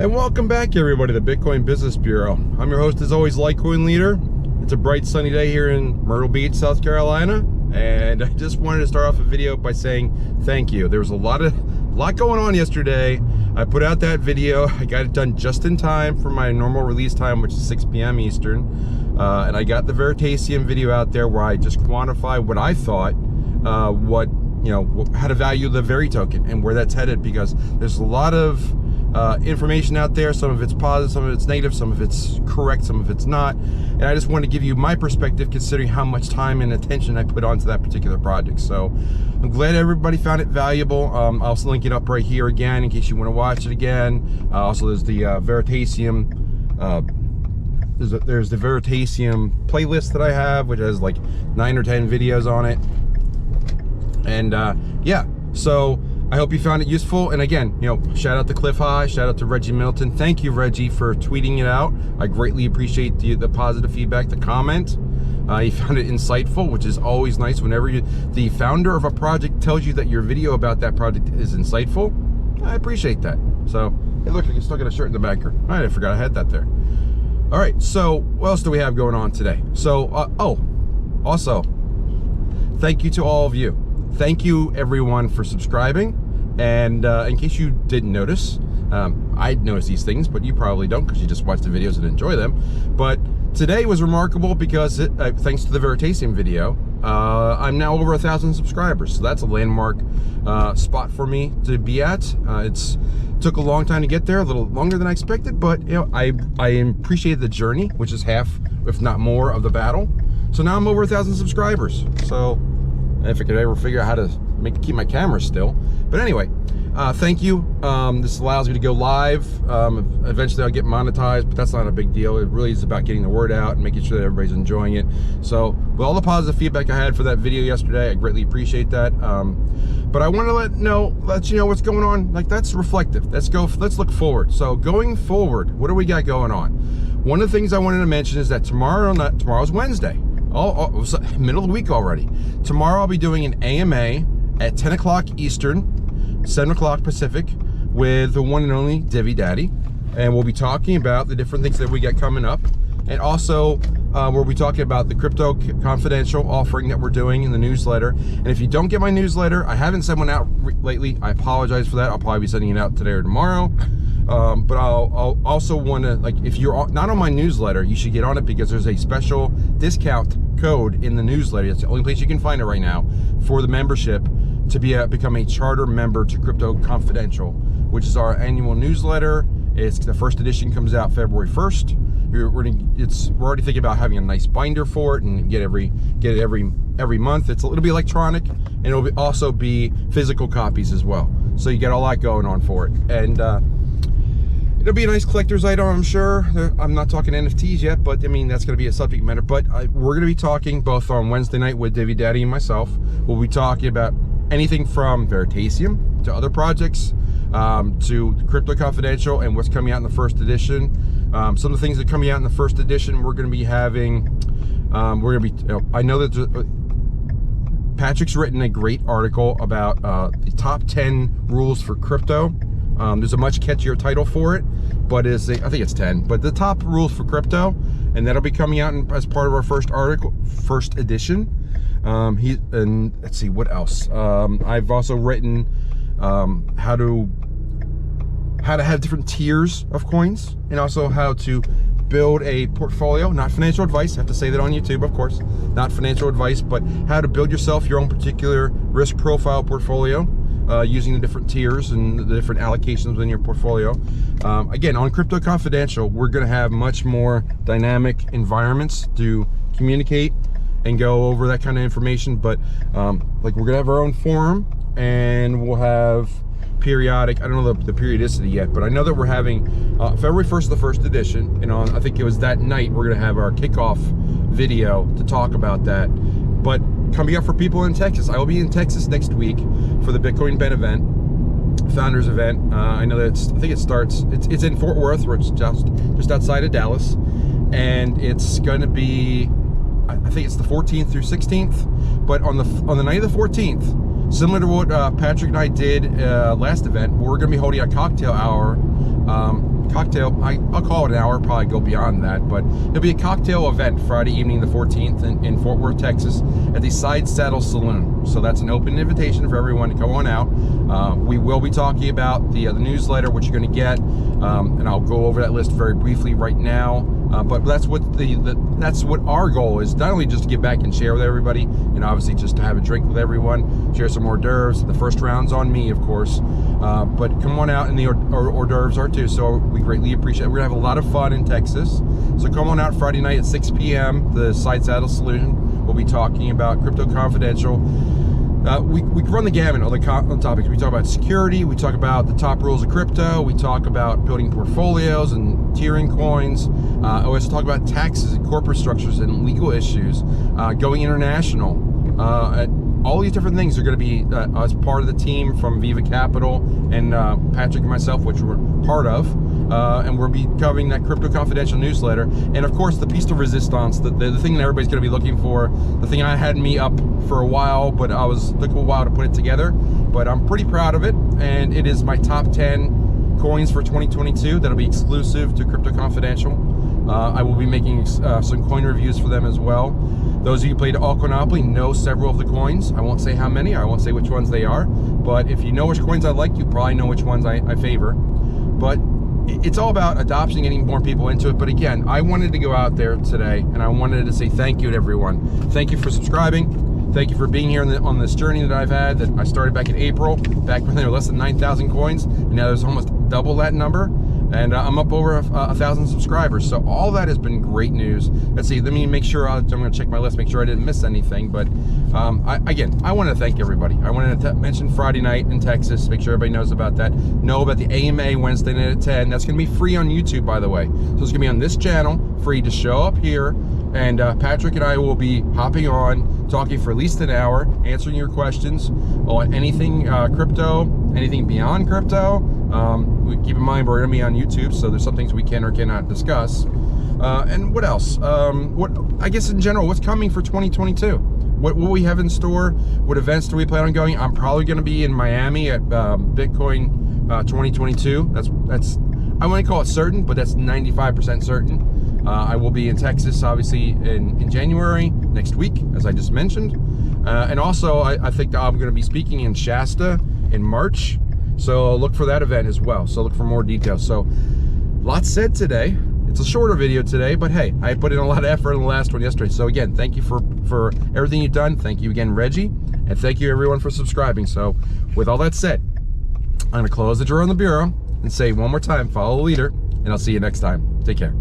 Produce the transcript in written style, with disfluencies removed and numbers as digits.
And welcome back, everybody, to the Bitcoin Business Bureau. I'm your host, as always, LitecoinLeader. It's a bright sunny day here in Myrtle Beach, South Carolina, and I just wanted to start off a video by saying thank you. There was a lot going on yesterday. I put out that video. I got it done just in time for my normal release time, which is 6 p.m. Eastern, and I got the Veritasium video out there where I just quantify what I thought, how to value the VERI token and where that's headed, because there's a lot of information out there. Some of it's positive, some of it's negative, some of it's correct, some of it's not. And I just want to give you my perspective, considering how much time and attention I put onto that particular project. So I'm glad everybody found it valuable. I'll also link it up right here again in case you want to watch it again. Also, there's the Veritasium. There's the Veritasium playlist that I have, which has like 9 or 10 videos on it. And yeah, so I hope you found it useful. And again, shout out to Cliff High, shout out to Reggie Middleton. Thank you, Reggie, for tweeting it out. I greatly appreciate the positive feedback, the comment. You found it insightful, which is always nice. Whenever the founder of a project tells you that your video about that project is insightful, I appreciate that. So, hey, look, I still got a shirt in the backer. All right, I forgot I had that there. All right, so what else do we have going on today? So, also, thank you to all of you. Thank you, everyone, for subscribing. And in case you didn't notice, I notice these things, but you probably don't because you just watch the videos and enjoy them. But today was remarkable because thanks to the Veritasium video, I'm now over 1,000 subscribers. So that's a landmark spot for me to be at. It's took a long time to get there, a little longer than I expected, but I appreciate the journey, which is half, if not more, of the battle. So now I'm over 1,000 subscribers. So if I could ever figure out how to keep my camera still. But anyway, thank you. This allows me to go live. Eventually I'll get monetized, but that's not a big deal. It really is about getting the word out and making sure that everybody's enjoying it. So with all the positive feedback I had for that video yesterday, I greatly appreciate that. But I want to let you know what's going on. Like, that's reflective. Let's look forward. So going forward, what do we got going on? One of the things I wanted to mention is that tomorrow's Wednesday. Middle of the week already. Tomorrow I'll be doing an AMA at 10 o'clock Eastern, 7 o'clock Pacific, with the one and only Divvy Daddy. And we'll be talking about the different things that we got coming up. And also, we'll be talking about the CryptoConfidential offering that we're doing in the newsletter. And if you don't get my newsletter, I haven't sent one out lately. I apologize for that. I'll probably be sending it out today or tomorrow. But I'll also want to, if you're not on my newsletter, you should get on it, because there's a special discount code in the newsletter. It's the only place you can find it right now for the membership to become a charter member to CryptoConfidential, which is our annual newsletter. The first edition comes out February 1st. We're already thinking about having a nice binder for it and get it every month. It'll be electronic, and it'll also be physical copies as well. So you get all that going on for it. And it'll be a nice collector's item, I'm sure. I'm not talking NFTs yet, but I mean, that's going to be a subject matter. But we're going to be talking both on Wednesday night with Divvy Daddy and myself. We'll be talking about anything from Veritasium to other projects, to CryptoConfidential and what's coming out in the first edition. Some of the things that are coming out in the first edition, we're going to be having, I know that Patrick's written a great article about the top 10 rules for crypto. There's a much catchier title for it, but I think it's 10, but the top rules for crypto, and that'll be coming out as part of our first edition. And let's see, what else? I've also written how to have different tiers of coins, and also how to build a portfolio. Not financial advice, I have to say that on YouTube, of course, not financial advice, but how to build yourself your own particular risk profile portfolio, using the different tiers and the different allocations within your portfolio. Again, on CryptoConfidential, we're going to have much more dynamic environments to communicate and go over that kind of information. But we're going to have our own forum, and we'll have periodic, I don't know the periodicity yet, but I know that we're having February 1st, the first edition, and I think it was that night, we're going to have our kickoff video to talk about that. But coming up for people in Texas, I will be in Texas next week for the Bitcoin Ben event, founders event. I know that I think it's in Fort Worth, where it's just outside of Dallas, and it's going to be, I think it's the 14th through 16th. But on the night of the 14th, similar to what Patrick and I did last event, we're going to be holding a cocktail hour cocktail, I'll call it an hour, probably go beyond that, but it'll be a cocktail event Friday evening the 14th in Fort Worth, Texas at the SideSaddle Saloon. So that's an open invitation for everyone to come on out. We will be talking about the newsletter, what you're going to get, and I'll go over that list very briefly right now. But that's what that's what our goal is, not only just to give back and share with everybody, and obviously just to have a drink with everyone, share some hors d'oeuvres. The first round's on me, of course, but come on out, and the hors d'oeuvres are too, so we greatly appreciate it. We're gonna have a lot of fun in Texas, so come on out Friday night at 6 p.m. the SideSaddle Saloon. We'll be talking about CryptoConfidential. We run the gamut on the topics. We talk about security, we talk about the top rules of crypto, we talk about building portfolios and tiering coins. I always talk about taxes and corporate structures and legal issues, going international. All these different things are going to be as part of the team from Viva Capital and Patrick and myself, which we're part of. And we'll be covering that CryptoConfidential newsletter. And of course, the piece de resistance, the thing that everybody's going to be looking for, the thing I had me up for a while, but took a while to put it together. But I'm pretty proud of it. And it is my top 10 coins for 2022 that'll be exclusive to CryptoConfidential. I will be making some coin reviews for them as well. Those of you who played Monopoly know several of the coins. I won't say how many, I won't say which ones they are, but if you know which coins I like, you probably know which ones I favor. But it's all about adoption, getting more people into it. But again, I wanted to go out there today, and I wanted to say thank you to everyone. Thank you for subscribing. Thank you for being here on this journey that I've had, that I started back in April, back when there were less than 9,000 coins, and now there's almost double that number. And I'm up over 1,000 subscribers, so all that has been great news. Let's see, let me make sure, I'm going to check my list, make sure I didn't miss anything. But I want to thank everybody. I wanted to mention Friday night in Texas, make sure everybody knows about that. Know about the AMA Wednesday night at 10. That's going to be free on YouTube, by the way. So it's going to be on this channel, free to show up here. And Patrick and I will be hopping on, talking for at least an hour, answering your questions on anything crypto, anything beyond crypto. Keep in mind, we're going to be on YouTube, so there's some things we can or cannot discuss. And what else? I guess in general, what's coming for 2022? What we have in store? What events do we plan on going? I'm probably going to be in Miami at Bitcoin 2022. That's I wouldn't call it certain, but that's 95% certain. I will be in Texas, obviously, in January, next week, as I just mentioned. And also, I think that I'm going to be speaking in Shasta in March. So look for that event as well. So look for more details. So lots said today. It's a shorter video today, but hey, I put in a lot of effort in the last one yesterday. So again, thank you for everything you've done. Thank you again, Reggie. And thank you everyone for subscribing. So with all that said, I'm going to close the drawer on the bureau and say one more time, follow the leader, and I'll see you next time. Take care.